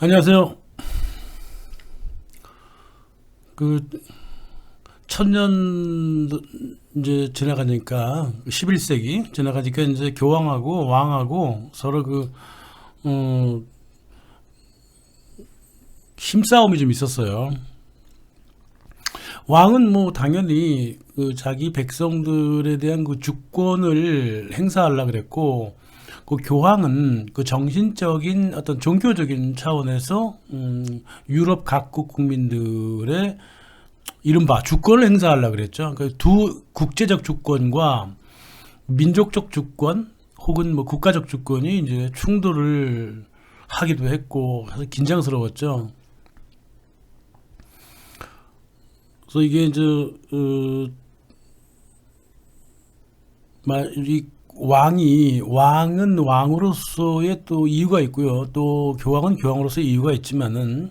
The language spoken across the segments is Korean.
안녕하세요. 그 천년 이제 지나가니까 11세기 지나가니까 이제 교황하고 왕하고 서로 어, 힘싸움이 좀 있었어요. 왕은 뭐 당연히 자기 백성들에 대한 그 주권을 행사하려고 그랬고, 그 교황은 그 정신적인 어떤 종교적인 차원에서 유럽 각국 국민들의 이른바 주권을 행사하려고 그랬죠. 그 두 국제적 주권과 민족적 주권 혹은 뭐 국가적 주권이 이제 충돌을 하기도 했고 해서 긴장스러웠죠. 그래서 이게 이제 이 왕은 왕으로서의 또 이유가 있고요. 또 교황은 교황으로서의 이유가 있지만은,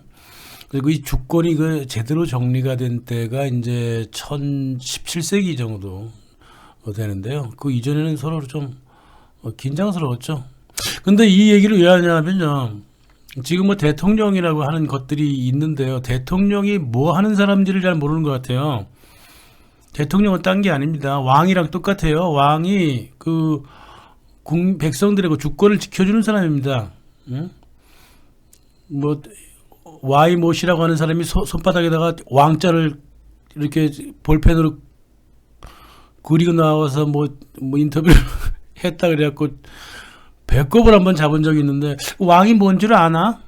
그리고 이 주권이 제대로 정리가 된 때가 이제 1017세기 정도 되는데요. 그 이전에는 서로 좀 긴장스러웠죠. 근데 이 얘기를 왜 하냐면요. 지금 뭐 대통령이라고 하는 것들이 있는데요. 대통령이 뭐 하는 사람인지를 잘 모르는 것 같아요. 대통령은 딴 게 아닙니다. 왕이랑 똑같아요. 왕이 백성들의 그 주권을 지켜주는 사람입니다. 응? 뭐 와이못이라고 하는 사람이 손바닥에다가 왕자를 이렇게 볼펜으로 그리고 나와서 뭐 인터뷰를 했다 그래갖고 배꼽을 한번 잡은 적이 있는데, 왕이 뭔 줄 아나?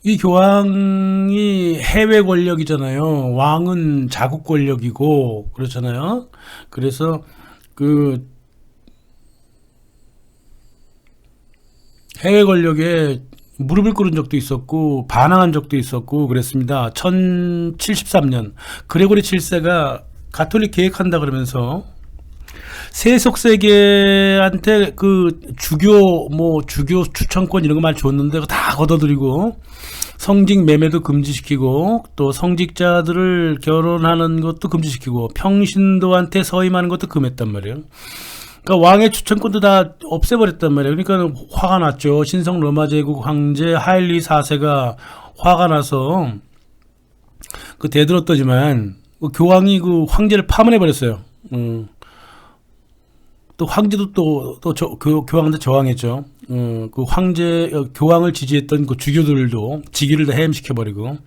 이 교황이 해외 권력이잖아요. 왕은 자국 권력이고 그렇잖아요. 그래서 그 해외 권력에 무릎을 꿇은 적도 있었고 반항한 적도 있었고 그랬습니다. 1073년 그레고리 7세가 가톨릭 개혁한다 그러면서 세속 세계한테 주교 추천권 이런 거 많이 줬는데 그거 다 걷어들이고, 성직 매매도 금지시키고, 또 성직자들을 결혼하는 것도 금지시키고, 평신도한테 서임하는 것도 금했단 말이에요. 그러니까 왕의 추천권도 다 없애버렸단 말이에요. 그러니까 화가 났죠. 신성 로마 제국 황제 하일리 4세가 화가 나서 대들었더지만 교황이 황제를 파문해버렸어요. 또 황제도 교황한테 저항했죠. 교황을 지지했던 그 주교들도 직위를 다 해임시켜버리고.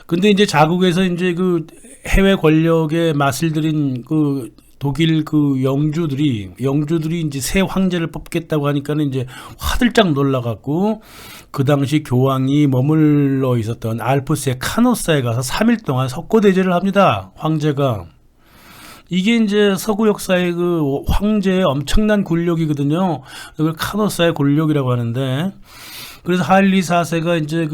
근데 이제 자국에서 이제 해외 권력에 맛을 들인 독일 영주들이 이제 새 황제를 뽑겠다고 하니까는 이제 화들짝 놀라갖고, 그 당시 교황이 머물러 있었던 알프스의 카노사에 가서 3일 동안 석고대죄를 합니다. 황제가. 이게 이제 서구 역사의 황제의 엄청난 굴욕이거든요. 이걸 카노사의 굴욕이라고 하는데, 그래서 하일리 4세가 이제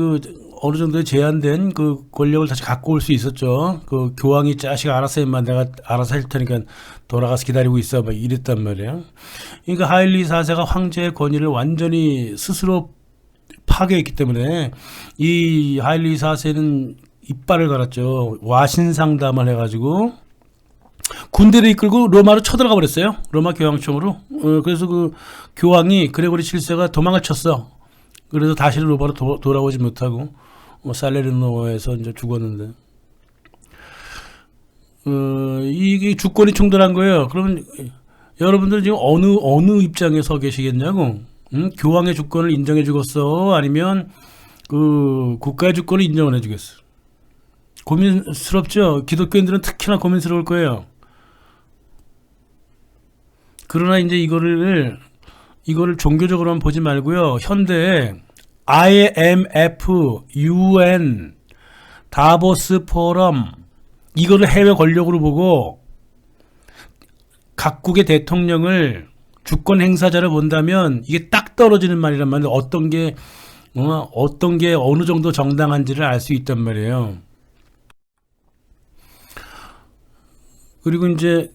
어느 정도의 제한된 권력을 다시 갖고 올 수 있었죠. 교황이 자식 알아서 임마 내가 알아서 할 테니까 돌아가서 기다리고 있어 막 이랬단 말이에요. 그러니까 하일리 4세가 황제의 권위를 완전히 스스로 파괴했기 때문에 이 하일리 4세는 이빨을 갈았죠. 와신상담을 해가지고 군대를 이끌고 로마로 쳐들어가 버렸어요. 로마 교황청으로. 그래서 교황이 그레고리 7세가 도망을 쳤어. 그래서 다시는 로마로 돌아오지 못하고 살레르노에서 이제 죽었는데, 이게 주권이 충돌한 거예요. 그러면 여러분들 지금 어느 입장에 서 계시겠냐고? 교황의 주권을 인정해 주겠어? 아니면 국가의 주권을 인정을 해 주겠어? 고민스럽죠? 기독교인들은 특히나 고민스러울 거예요. 그러나 이제 이거를 종교적으로만 보지 말고요. 현대에 IMF, UN, 다보스 포럼, 이거를 해외 권력으로 보고 각국의 대통령을 주권 행사자를 본다면 이게 딱 떨어지는 말이란 말이에요. 어떤 게 어느 정도 정당한지를 알 수 있단 말이에요. 그리고 이제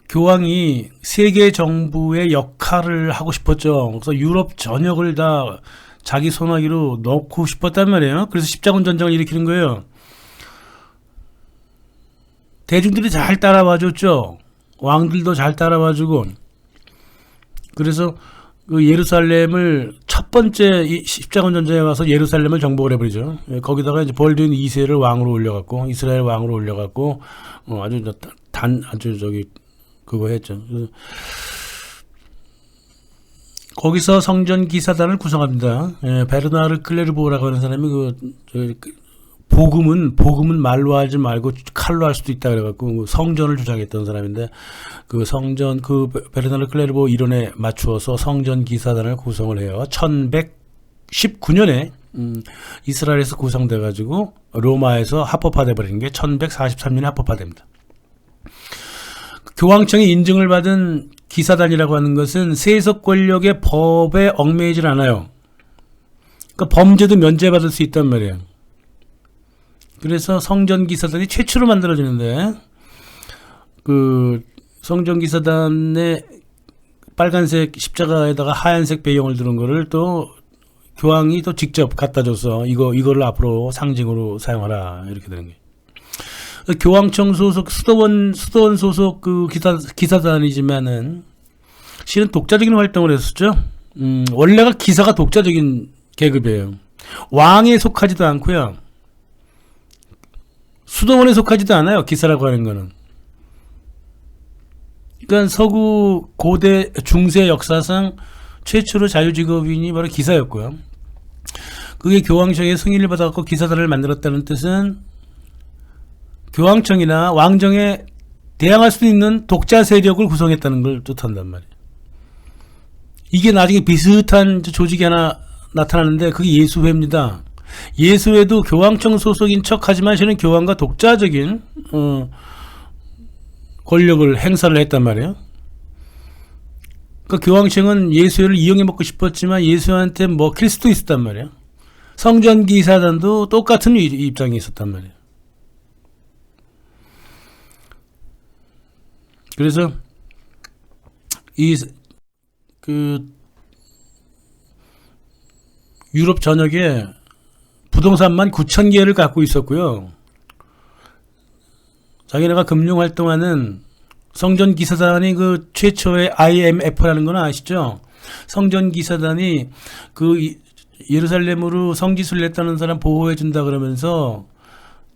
교황이 세계 정부의 역할을 하고 싶었죠. 그래서 유럽 전역을 다 자기 손아귀로 넣고 싶었단 말이에요. 그래서 십자군 전쟁을 일으키는 거예요. 대중들이 잘 따라와줬죠. 왕들도 잘 따라와주고. 그래서 그 예루살렘을 첫 번째 이 십자군 전쟁에 와서 예루살렘을 정복을 해버리죠. 예, 거기다가 이제 벌드인 2세를 왕으로 올려갖고 이스라엘 왕으로 올려갖고 아주 저기 그거 했죠. 거기서 성전 기사단을 구성합니다. 예, 베르나르 클레르보라고 하는 사람이 복음은 말로 하지 말고 칼로 할 수도 있다 그래갖고 성전을 주장했던 사람인데 그 성전 베르나르 클레르보 이론에 맞추어서 성전 기사단을 구성을 해요. 1119년에 이스라엘에서 구성돼 가지고 로마에서 합법화돼 버리는 게 1143년에 합법화됩니다. 교황청의 인증을 받은 기사단이라고 하는 것은 세속 권력의 법에 얽매이질 않아요. 그러니까 범죄도 면제받을 수 있단 말이에요. 그래서 성전기사단이 최초로 만들어지는데 그 성전기사단의 빨간색 십자가에다가 하얀색 배경을 두른 거를 또 교황이 또 직접 갖다 줘서 이거를 앞으로 상징으로 사용하라 이렇게 되는 거예요. 교황청 소속 수도원 소속 그 기사단이지만은 실은 독자적인 활동을 했었죠. 원래가 기사가 독자적인 계급이에요. 왕에 속하지도 않고요. 수도원에 속하지도 않아요. 기사라고 하는 거는. 그러니까 서구 고대 중세 역사상 최초로 자유직업인이 바로 기사였고요. 그게 교황청의 승인을 받아갖고 기사단을 만들었다는 뜻은 교황청이나 왕정에 대항할 수 있는 독자 세력을 구성했다는 걸 뜻한단 말이에요. 이게 나중에 비슷한 조직이 하나 나타나는데 그게 예수회입니다. 예수회도 교황청 소속인 척하지만 실은 교황과 독자적인 권력을 행사를 했단 말이에요. 그러니까 교황청은 예수회를 이용해 먹고 싶었지만 예수한테 먹힐 수도 있었단 말이에요. 성전기사단도 똑같은 입장에 있었단 말이에요. 그래서 유럽 전역에 부동산만 9,000개를 갖고 있었고요. 자기네가 금융활동하는 성전기사단이 그 최초의 IMF라는 건 아시죠? 성전기사단이 그 예루살렘으로 성지순례 했다는 사람 보호해준다 그러면서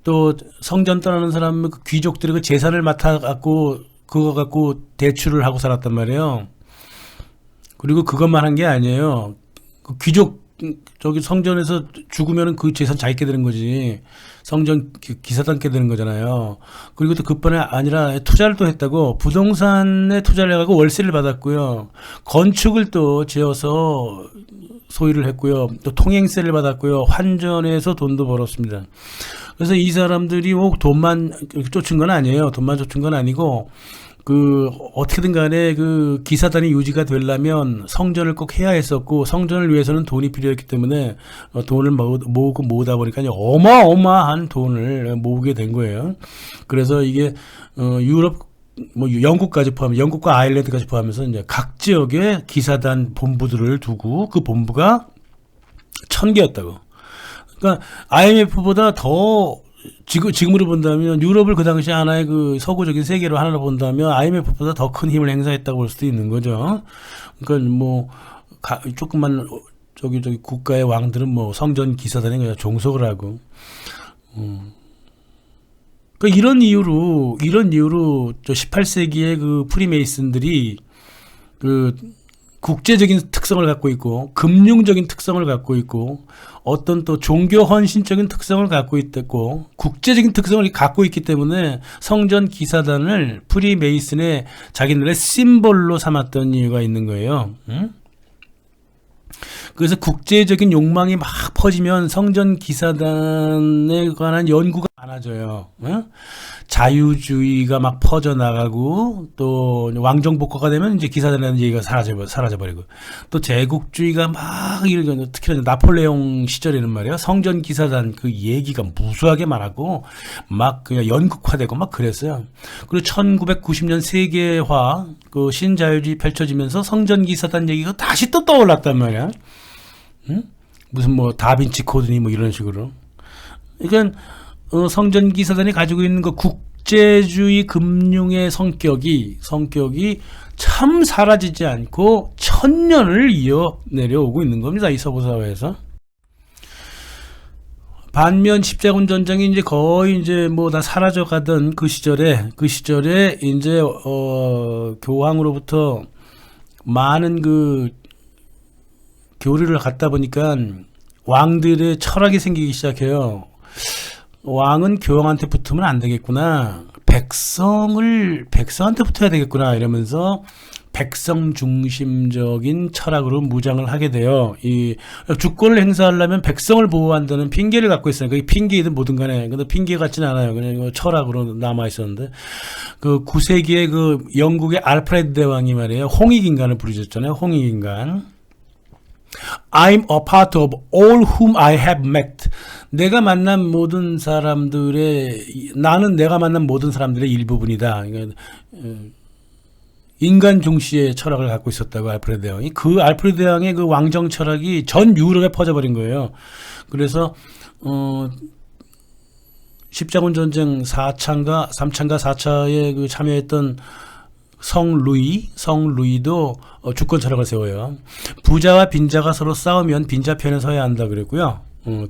또 성전 떠나는 사람 그 귀족들이 그 재산을 맡아갖고 그거 갖고 대출을 하고 살았단 말이에요. 그리고 그것만 한 게 아니에요. 그 귀족 저기 성전에서 죽으면은 그 재산 자기게 되는 거지. 성전 기사단께 되는 거잖아요. 그리고 또 그뿐에 아니라 투자를 또 했다고 부동산에 투자를 해가지고 월세를 받았고요. 건축을 또 지어서 소유를 했고요. 또 통행세를 받았고요. 환전해서 돈도 벌었습니다. 그래서 이 사람들이 뭐 돈만 쫓은 건 아니에요. 돈만 쫓은 건 아니고 어떻게든 간에 그 기사단이 유지가 되려면 성전을 꼭 해야 했었고, 성전을 위해서는 돈이 필요했기 때문에 돈을 모으고 모으다 보니까 어마어마한 돈을 모으게 된 거예요. 그래서 이게, 유럽, 영국까지 영국과 아일랜드까지 포함해서 이제 각 지역에 기사단 본부들을 두고 그 본부가 1,000개였다고. 그러니까 IMF보다 더 지금으로 본다면 유럽을 그 당시 하나의 그 서구적인 세계로 하나로 본다면 IMF보다 더 큰 힘을 행사했다고 볼 수도 있는 거죠. 그러니까 조금만 저기 국가의 왕들은 성전 기사단에 그냥 종속을 하고, 그러니까 이런 이유로 저 18세기의 그 프리메이슨들이 그 국제적인 특성을 갖고 있고 금융적인 특성을 갖고 있고 어떤 또 종교 헌신적인 특성을 갖고 있고 국제적인 특성을 갖고 있기 때문에 성전 기사단을 프리메이슨의 자기들의 심볼로 삼았던 이유가 있는 거예요. 그래서 국제적인 욕망이 막 퍼지면 성전 기사단에 관한 연구가 많아져요. 자유주의가 막 퍼져나가고, 또 왕정복과가 되면 이제 기사단이라는 얘기가 사라져버리고, 또 제국주의가 막 이러고, 특히나 나폴레옹 시절에는 말이에요. 성전 기사단 그 얘기가 무수하게 많았고, 막 그냥 연극화되고 막 그랬어요. 그리고 1990년 세계화, 그 신자유주의 펼쳐지면서 성전 기사단 얘기가 다시 또 떠올랐단 말이야. 무슨 다빈치 코드니 이런 식으로. 그러니까 성전 기사단이 가지고 있는 그 국제주의 금융의 성격이 참 사라지지 않고 천년을 이어 내려오고 있는 겁니다. 이 서구 사회에서. 반면 십자군 전쟁이 이제 거의 이제 뭐 다 사라져 가던 그 시절에 이제 교황으로부터 많은 그 교류를 갖다 보니까 왕들의 철학이 생기기 시작해요. 왕은 교황한테 붙으면 안 되겠구나. 백성한테 붙어야 되겠구나. 이러면서 백성 중심적인 철학으로 무장을 하게 돼요. 이 주권을 행사하려면 백성을 보호한다는 핑계를 갖고 있어요. 그게 핑계이든 뭐든 간에. 근데 핑계 같지는 않아요. 그냥 철학으로 남아 있었는데. 그 9세기에 그 영국의 알프레드 대왕이 말이에요. 홍익인간을 부르셨잖아요. 홍익인간. I'm a part of all whom I have met. 나는 내가 만난 모든 사람들의 일부분이다. 그러니까 인간 중시의 철학을 갖고 있었다고 알프레드 대왕이. 그 알프레드 대왕의 그 왕정 철학이 전 유럽에 퍼져버린 거예요. 그래서 십자군 전쟁 4차인가 3차인가 4차에 그 참여했던 성 루이도 주권 철학을 세워요. 부자와 빈자가 서로 싸우면 빈자 편에 서야 한다 그랬고요.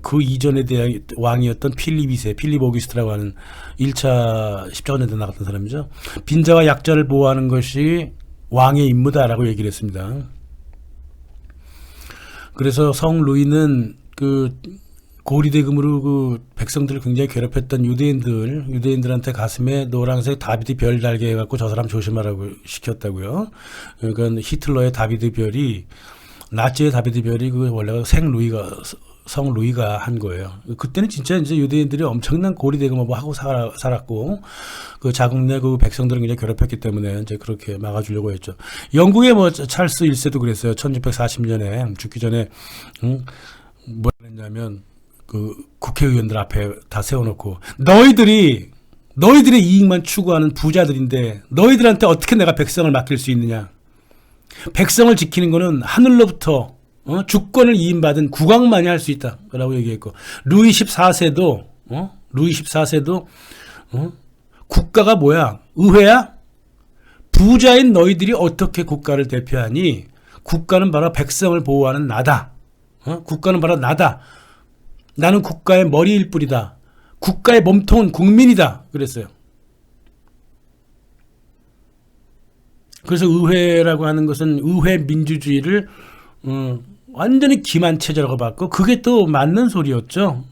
그 이전에 대한 왕이었던 필립 오기스트라고 하는 1차 십자군 전쟁 나갔던 사람이죠. 빈자와 약자를 보호하는 것이 왕의 임무다라고 얘기를 했습니다. 그래서 성 루이는 그 고리대금으로 그 백성들을 굉장히 괴롭혔던 유대인들한테 가슴에 노란색 다비드 별 달게 해갖고 저 사람 조심하라고 시켰다고요. 그러니까 히틀러의 다비드 별이, 나치의 다비드 별이 그 원래가 성 루이가 한 거예요. 그때는 진짜 이제 유대인들이 엄청난 고리대금을 하고 살았고, 그 자국 내 그 백성들을 굉장히 괴롭혔기 때문에 이제 그렇게 막아주려고 했죠. 영국의 뭐 찰스 1세도 그랬어요. 1640년에 죽기 전에, 뭐라 했냐면, 그 국회의원들 앞에 다 세워놓고 너희들의 이익만 추구하는 부자들인데 너희들한테 어떻게 내가 백성을 맡길 수 있느냐. 백성을 지키는 거는 하늘로부터 주권을 이임받은 국왕만이 할 수 있다 라고 얘기했고, 루이 14세도 국가가 뭐야? 의회야? 부자인 너희들이 어떻게 국가를 대표하니? 국가는 바로 백성을 보호하는 나다. 국가는 바로 나다. 나는 국가의 머리일 뿐이다. 국가의 몸통은 국민이다. 그랬어요. 그래서 의회라고 하는 것은 의회 민주주의를 완전히 기만 체제라고 봤고, 그게 또 맞는 소리였죠.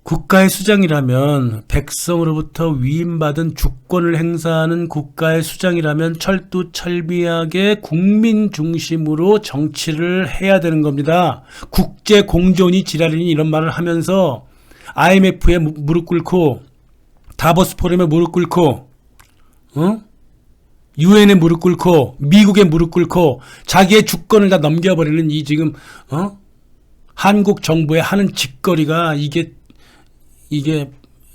국가의 수장이라면, 백성으로부터 위임받은 주권을 행사하는 국가의 수장이라면 철두철미하게 국민 중심으로 정치를 해야 되는 겁니다. 국제 공존이 지랄이니 이런 말을 하면서 IMF에 무릎 꿇고, 다보스 포럼에 무릎 꿇고, 유엔에 무릎 꿇고, 미국에 무릎 꿇고, 자기의 주권을 다 넘겨버리는 이 지금 한국 정부의 하는 짓거리가 이게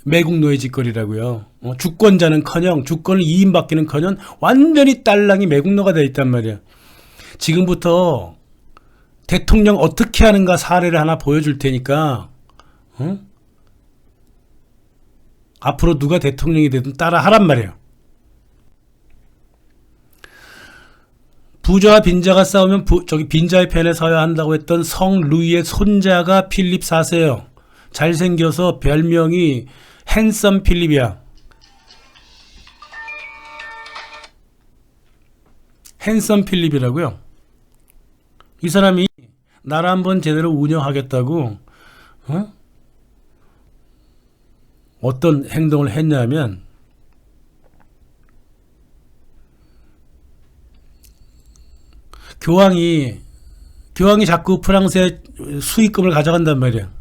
매국노의 짓거리라고요. 주권자는커녕 주권을 이임받기는커녕 완전히 딸랑이 매국노가 되어 있단 말이야. 지금부터 대통령 어떻게 하는가 사례를 하나 보여줄 테니까 앞으로 누가 대통령이 되든 따라 하란 말이에요. 부자와 빈자가 싸우면 빈자의 편에 서야 한다고 했던 성 루이의 손자가 필립 4세예요. 잘생겨서 별명이 핸섬 필립이야. 핸섬 필립이라고요. 이 사람이 나라 한번 제대로 운영하겠다고 어떤 행동을 했냐면, 교황이 자꾸 프랑스의 수익금을 가져간단 말이야.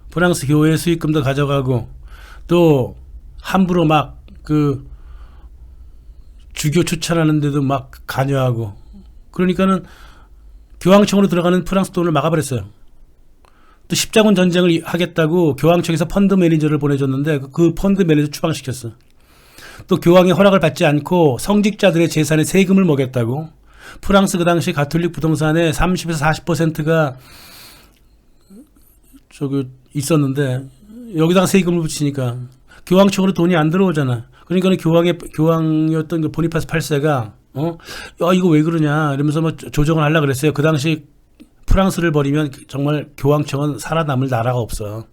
프랑스 교회의 수익금도 가져가고, 또 함부로 막 그 주교 추천하는데도 막 관여하고, 그러니까는 교황청으로 들어가는 프랑스 돈을 막아버렸어요. 또 십자군 전쟁을 하겠다고 교황청에서 펀드 매니저를 보내줬는데 그 펀드 매니저 추방시켰어. 또 교황의 허락을 받지 않고 성직자들의 재산에 세금을 먹였다고. 프랑스 그 당시 가톨릭 부동산의 30에서 40%가 있었는데 여기다가 세금을 붙이니까 교황청으로 돈이 안 들어오잖아. 그러니까 교황이었던 그 보니파스 8세가 야, 이거 왜 그러냐 이러면서 뭐 조정을 하려고 그랬어요. 그 당시 프랑스를 버리면 정말 교황청은 살아남을 나라가 없어.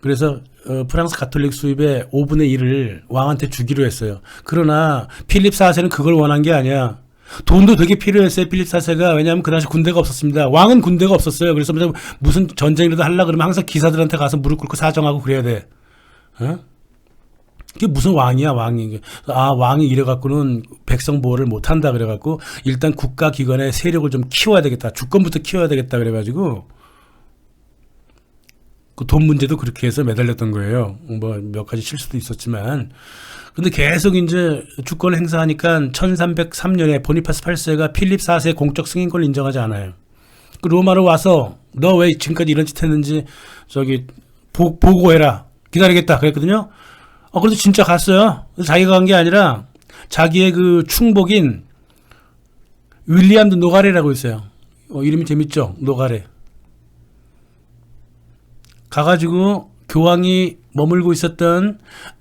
그래서 프랑스 가톨릭 수입의 5분의 1을 왕한테 주기로 했어요. 그러나 필립 4세는 그걸 원한 게 아니야. 돈도 되게 필요했어요. 필립 4세가. 왜냐하면 그 당시 군대가 없었습니다. 왕은 군대가 없었어요. 그래서 무슨 전쟁이라도 하려고 그러면 항상 기사들한테 가서 무릎 꿇고 사정하고 그래야 돼. 어? 그게 무슨 왕이야, 왕이. 아, 왕이 이래갖고는 백성 보호를 못한다 그래갖고 일단 국가기관의 세력을 좀 키워야 되겠다. 주권부터 키워야 되겠다 그래가지고 그 돈 문제도 그렇게 해서 매달렸던 거예요. 뭐 몇 가지 실수도 있었지만. 근데 계속 이제 주권을 행사하니까 1303년에 보니파스 8세가 필립 4세의 공적 승인권을 인정하지 않아요. 그 로마로 와서 너 왜 지금까지 이런 짓 했는지 저기 보고해라. 기다리겠다 그랬거든요. 그래도 진짜 갔어요. 자기가 간 게 아니라 자기의 그 충복인 윌리엄 드 노가레라고 있어요. 이름이 재밌죠? 노가레. 가가지고 교황이 머물고 있었던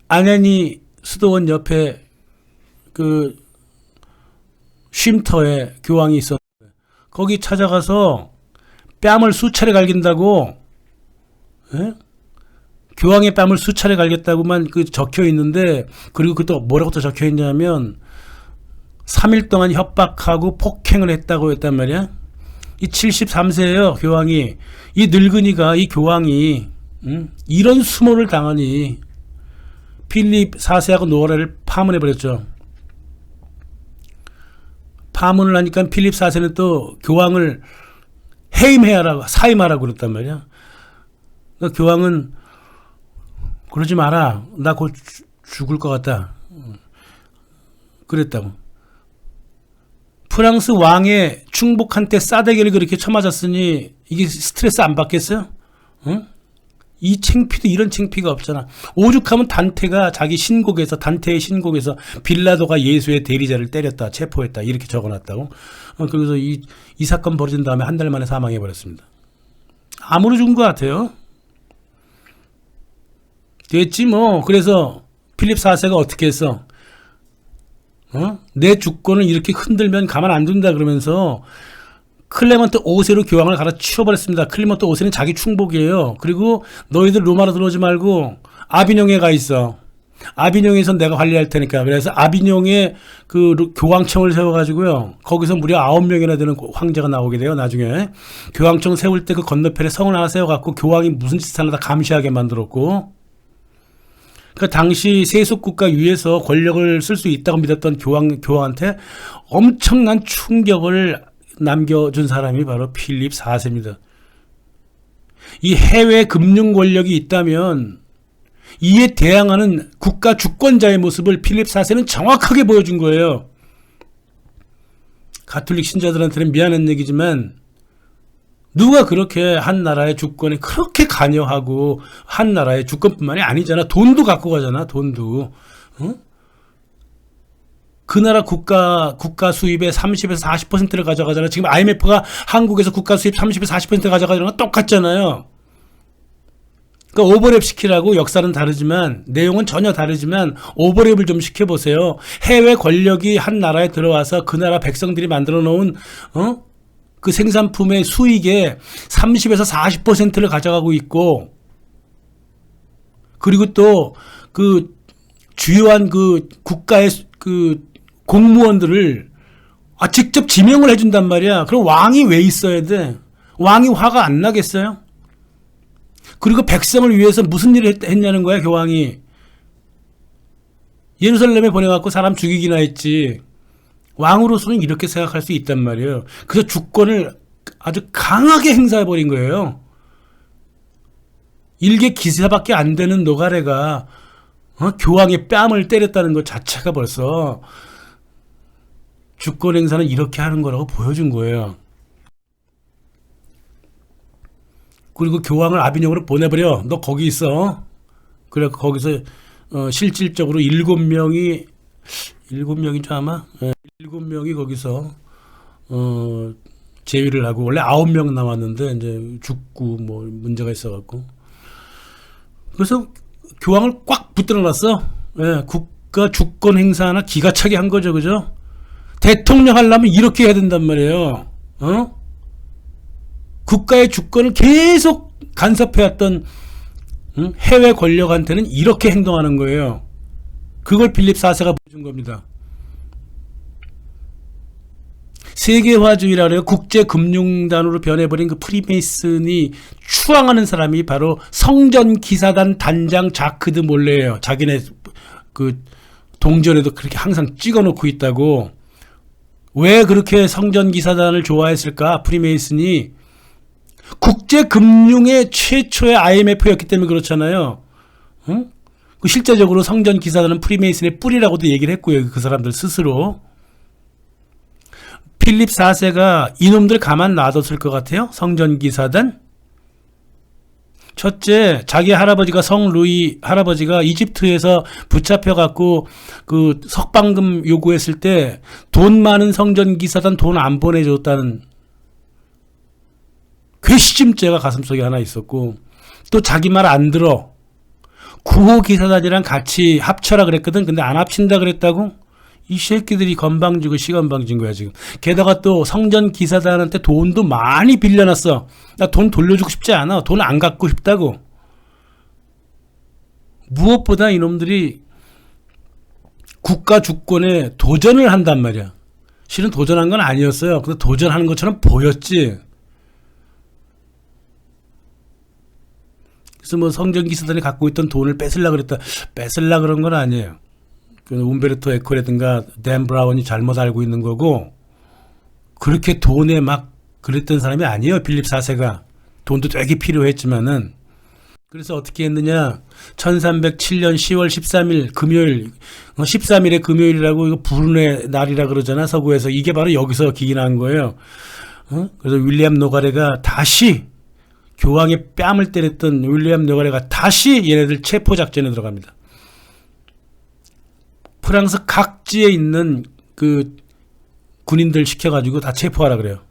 아냐니 수도원 옆에 그 쉼터에 교황이 있었는데 거기 찾아가서 뺨을 수차례 갈긴다고, 예? 교황의 뺨을 수차례 갈겼다고만 그 적혀 있는데, 그리고 그 또 뭐라고 또 적혀 있냐면 3일 동안 협박하고 폭행을 했다고 했단 말이야. 이 73세예요 교황이. 이 늙은이가, 이 교황이 이런 수모를 당하니 필립 4세하고 노가레를 파문해버렸죠. 파문을 하니까 필립 4세는 또 교황을 사임하라고 그랬단 말이야. 그러니까 교황은 그러지 마라. 나 곧 죽을 것 같다. 그랬다고. 프랑스 왕의 충복한테 싸대기를 그렇게 쳐맞았으니 이게 스트레스 안 받겠어요? 응? 이 창피도 이런 창피가 없잖아. 오죽하면 단테의 신곡에서 빌라도가 예수의 대리자를 때렸다, 체포했다 이렇게 적어놨다고. 그래서 이 사건 벌어진 다음에 한 달 만에 사망해버렸습니다. 암으로 죽은 것 같아요. 됐지 뭐. 그래서 필립 4세가 어떻게 했어? 내 주권을 이렇게 흔들면 가만 안 둔다 그러면서 클레먼트 5세로 교황을 갈아치워버렸습니다. 클레먼트 5세는 자기 충복이에요. 그리고 너희들 로마로 들어오지 말고 아비뇽에 가 있어. 아비뇽에서 내가 관리할 테니까. 그래서 아비뇽에 그 교황청을 세워가지고요. 거기서 무려 9명이나 되는 황제가 나오게 돼요. 나중에 교황청 세울 때 그 건너편에 성을 하나 세워갖고 교황이 무슨 짓을 하나 다 감시하게 만들었고, 그 당시 세속국가 위에서 권력을 쓸 수 있다고 믿었던 교황한테 엄청난 충격을 남겨준 사람이 바로 필립 4세입니다. 이 해외 금융 권력이 있다면 이에 대항하는 국가 주권자의 모습을 필립 4세는 정확하게 보여준 거예요. 가톨릭 신자들한테는 미안한 얘기지만 누가 그렇게 한 나라의 주권에 그렇게 관여하고, 한 나라의 주권뿐만이 아니잖아. 돈도 갖고 가잖아. 돈도. 그 나라 국가 수입의 30에서 40%를 가져가잖아. 지금 IMF가 한국에서 국가 수입 30에서 40% 가져가는 건 똑같잖아요. 그러니까 오버랩 시키라고. 역사는 다르지만 내용은 전혀 다르지만 오버랩을 좀 시켜보세요. 해외 권력이 한 나라에 들어와서 그 나라 백성들이 만들어 놓은 그 생산품의 수익의 30에서 40%를 가져가고 있고, 그리고 또 그 주요한 그 국가의 그 공무원들을 직접 지명을 해준단 말이야. 그럼 왕이 왜 있어야 돼? 왕이 화가 안 나겠어요? 그리고 백성을 위해서 무슨 일을 했냐는 거야, 교황이. 예루살렘에 보내갖고 사람 죽이기나 했지. 왕으로서는 이렇게 생각할 수 있단 말이에요. 그래서 주권을 아주 강하게 행사해버린 거예요. 일개 기사밖에 안 되는 노가레가 교황의 뺨을 때렸다는 것 자체가 벌써 주권 행사는 이렇게 하는 거라고 보여준 거예요. 그리고 교황을 아비뇽으로 보내버려. 너 거기 있어. 그래 거기서 실질적으로 7명이죠 아마. 7명이 거기서 제위를 하고, 원래 9명 남았는데 이제 죽고 뭐 문제가 있어갖고, 그래서 교황을 꽉 붙들어 놨어. 예, 국가 주권 행사 하나 기가 차게 한 거죠, 그죠? 대통령 하려면 이렇게 해야 된단 말이에요. 국가의 주권을 계속 간섭해왔던 해외 권력한테는 이렇게 행동하는 거예요. 그걸 필립 4세가 보여준 겁니다. 세계화주의라 그래요. 국제금융단으로 변해버린 그 프리메이슨이 추앙하는 사람이 바로 성전기사단 단장 자크 드 몰레예요. 자기네 그 동전에도 그렇게 항상 찍어놓고 있다고. 왜 그렇게 성전기사단을 좋아했을까? 프리메이슨이 국제금융의 최초의 IMF였기 때문에 그렇잖아요. 응? 실제적으로 성전기사단은 프리메이슨의 뿌리라고도 얘기를 했고요. 그 사람들 스스로. 필립 4세가 이놈들 가만 놔뒀을 것 같아요? 성전기사단? 첫째, 자기 할아버지가 성루이 할아버지가 이집트에서 붙잡혀갖고 그 석방금 요구했을 때 돈 많은 성전기사단 돈 안 보내줬다는 괘씸죄가 가슴속에 하나 있었고, 또 자기 말 안 들어. 구호기사단이랑 같이 합쳐라 그랬거든. 근데 안 합친다 그랬다고? 이 새끼들이 건방지고 시건방진 거야 지금. 게다가 또 성전기사단한테 돈도 많이 빌려놨어. 나 돈 돌려주고 싶지 않아. 돈 안 갖고 싶다고. 무엇보다 이놈들이 국가 주권에 도전을 한단 말이야. 실은 도전한 건 아니었어요. 근데 도전하는 것처럼 보였지. 그래서 뭐 성전기사단이 갖고 있던 돈을 뺏으려고 그랬다. 뺏으려고 그런 건 아니에요. 움베르토 에코라든가 댄 브라운이 잘못 알고 있는 거고, 그렇게 돈에 막 그랬던 사람이 아니에요. 필립 4세가. 돈도 되게 필요했지만은. 그래서 어떻게 했느냐. 1307년 10월 13일 금요일, 13일의 금요일이라고 이거 불운의 날이라 그러잖아, 서구에서. 이게 바로 여기서 기인한 거예요. 그래서 윌리엄 노가레가 다시, 교황의 뺨을 때렸던 윌리엄 노가레가 다시 얘네들 체포작전에 들어갑니다. 프랑스 각지에 있는 그 군인들 시켜가지고 다 체포하라 그래요.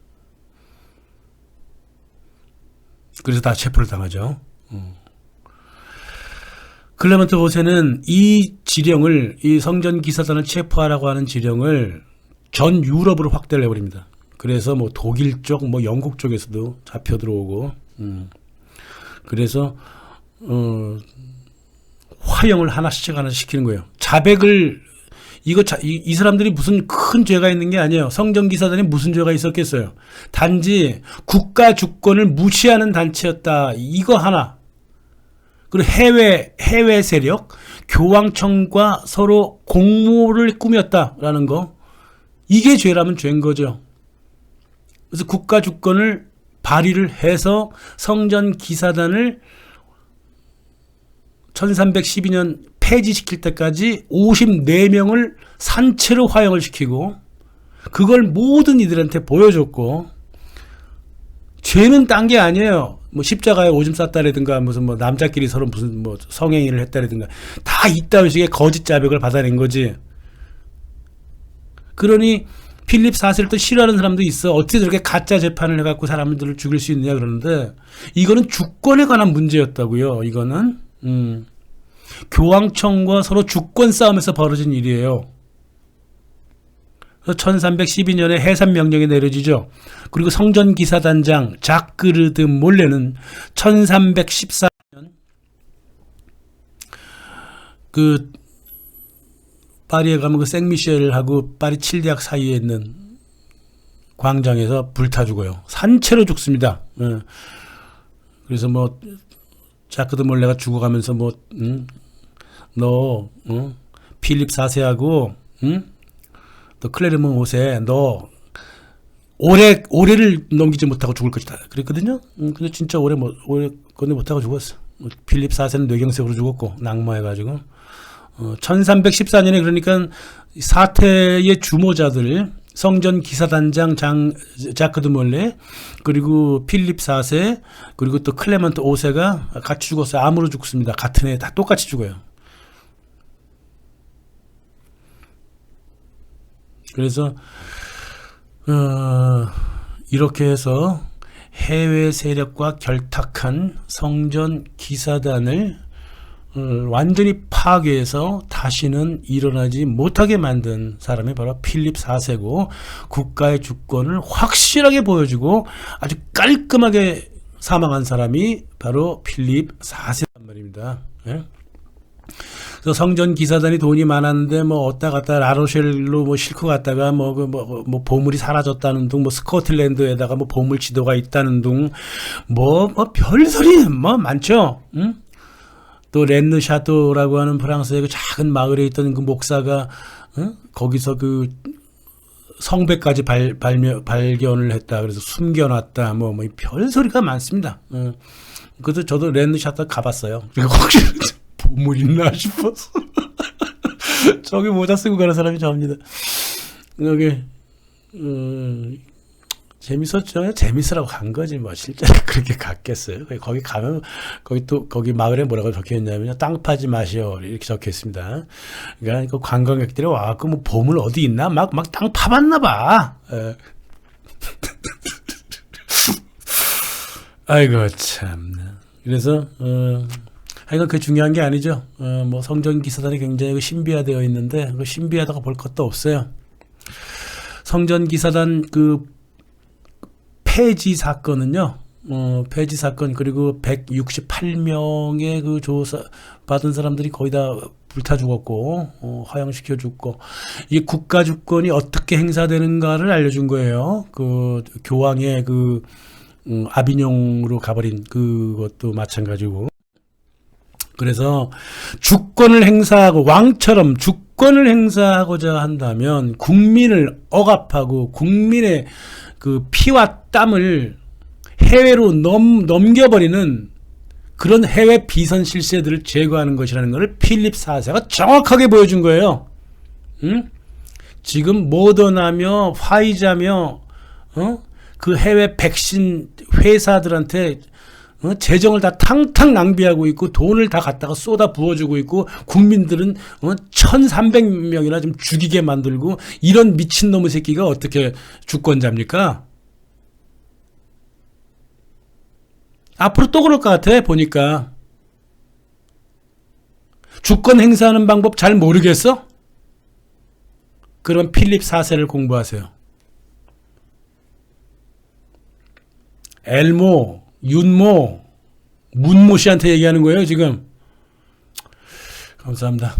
그래서 다 체포를 당하죠. 클레먼트 5세는 이 지령을, 이 성전기사단을 체포하라고 하는 지령을 전 유럽으로 확대를 해버립니다. 그래서 뭐 독일 쪽, 뭐 영국 쪽에서도 잡혀 들어오고, 그래서 화형을 하나씩 시키는 거예요. 자백을, 이 사람들이 무슨 큰 죄가 있는 게 아니에요. 성전기사단이 무슨 죄가 있었겠어요. 단지 국가 주권을 무시하는 단체였다. 이거 하나. 그리고 해외 세력, 교황청과 서로 공모를 꾸몄다라는 거. 이게 죄라면 죄인 거죠. 그래서 국가 주권을 발휘를 해서 성전기사단을 1312년 폐지시킬 때까지 54명을 산채로 화형을 시키고, 그걸 모든 이들한테 보여줬고, 죄는 딴 게 아니에요. 뭐 십자가에 오줌 쌌다라든가, 무슨 뭐 남자끼리 서로 무슨 뭐 성행위를 했다라든가, 다 이따위 식의 거짓 자백을 받아낸 거지. 그러니 필립 4세를 또 싫어하는 사람도 있어. 어떻게 저렇게 가짜 재판을 해갖고 사람들을 죽일 수 있느냐 그러는데, 이거는 주권에 관한 문제였다고요. 이거는 교황청과 서로 주권 싸움에서 벌어진 일이에요. 1312년에 해산명령이 내려지죠. 그리고 성전기사단장 자크르드 몰레는 1314년 그 파리에 가면 그 생미셸하고 파리 7대학 사이에 있는 광장에서 불타 죽어요. 산채로 죽습니다. 그래서 뭐 자크드 몰레가 죽어가면서 뭐 너 필립 4세하고 또 클레르몽 5세 너 올해를 넘기지 못하고 죽을 것이다 그랬거든요. 근데 진짜 올해 건너 못하고 죽었어. 필립 4세는 뇌경색으로 죽었고 낙마해가지고 1314년에 그러니까 사태의 주모자들 성전기사단장 자크드 몰레, 그리고 필립 4세, 그리고 또 클레먼트 5세가 같이 죽었어요. 암으로 죽습니다. 같은 해 다 똑같이 죽어요. 그래서 이렇게 해서 해외 세력과 결탁한 성전기사단을 완전히 파괴해서 다시는 일어나지 못하게 만든 사람이 바로 필립 4세고 국가의 주권을 확실하게 보여주고 아주 깔끔하게 사망한 사람이 바로 필립 4세란 말입니다. 예? 그래서 성전 기사단이 돈이 많았는데 뭐 어디다 갔다 라로셸로 뭐 싣고 갔다가 뭐 보물이 사라졌다는 둥, 뭐 스코틀랜드에다가 뭐 보물 지도가 있다는 둥, 뭐 별소리 뭐 많죠. 응? 또 렌느 샤토라고 하는 프랑스의 그 작은 마을에 있던 그 목사가 거기서 그 성배까지 발견을 했다. 그래서 숨겨놨다. 뭐 별소리가 많습니다. 그래서 저도 렌느 샤토 가봤어요. 혹시 보물 있나 싶어서 저기 모자 쓰고 가는 사람이 저입니다. 여기 재밌었죠. 재밌으라고 간 거지 뭐 실제로 그렇게 갔겠어요. 거기 가면 거기 마을에 뭐라고 적혀있냐면 땅 파지 마시오 이렇게 적혀있습니다. 그러니까 그 관광객들이 와갖고 뭐 보물 어디 있나 막 땅 파봤나 봐. 아이고 참. 그래서 하여간 그 중요한 게 아니죠. 뭐 성전 기사단이 굉장히 신비화되어 있는데 그 신비하다고 볼 것도 없어요. 성전 기사단 그 폐지 사건은요. 폐지 사건 그리고 168명의 그 조사 받은 사람들이 거의 다 불타 죽었고 화형시켜 죽고 이 국가 주권이 어떻게 행사되는가를 알려준 거예요. 그 교황의 그 아비뇽으로 가버린 그것도 마찬가지고. 그래서 주권을 행사하고 왕처럼 주권을 행사하고자 한다면 국민을 억압하고 국민의 그 피와 땀을 해외로 넘겨버리는 그런 해외 비선 실세들을 제거하는 것이라는 것을 필립 4세가 정확하게 보여준 거예요. 응? 지금 모더나며 화이자며 그 해외 백신 회사들한테 재정을 다 탕탕 낭비하고 있고 돈을 다 갖다가 쏟아 부어주고 있고 국민들은 1300명이나 좀 죽이게 만들고 이런 미친놈의 새끼가 어떻게 주권자입니까? 앞으로 또 그럴 것 같아 보니까. 주권 행사하는 방법 잘 모르겠어? 그럼 필립 4세를 공부하세요. 엘모 윤모, 문모 씨한테 얘기하는 거예요, 지금. 감사합니다.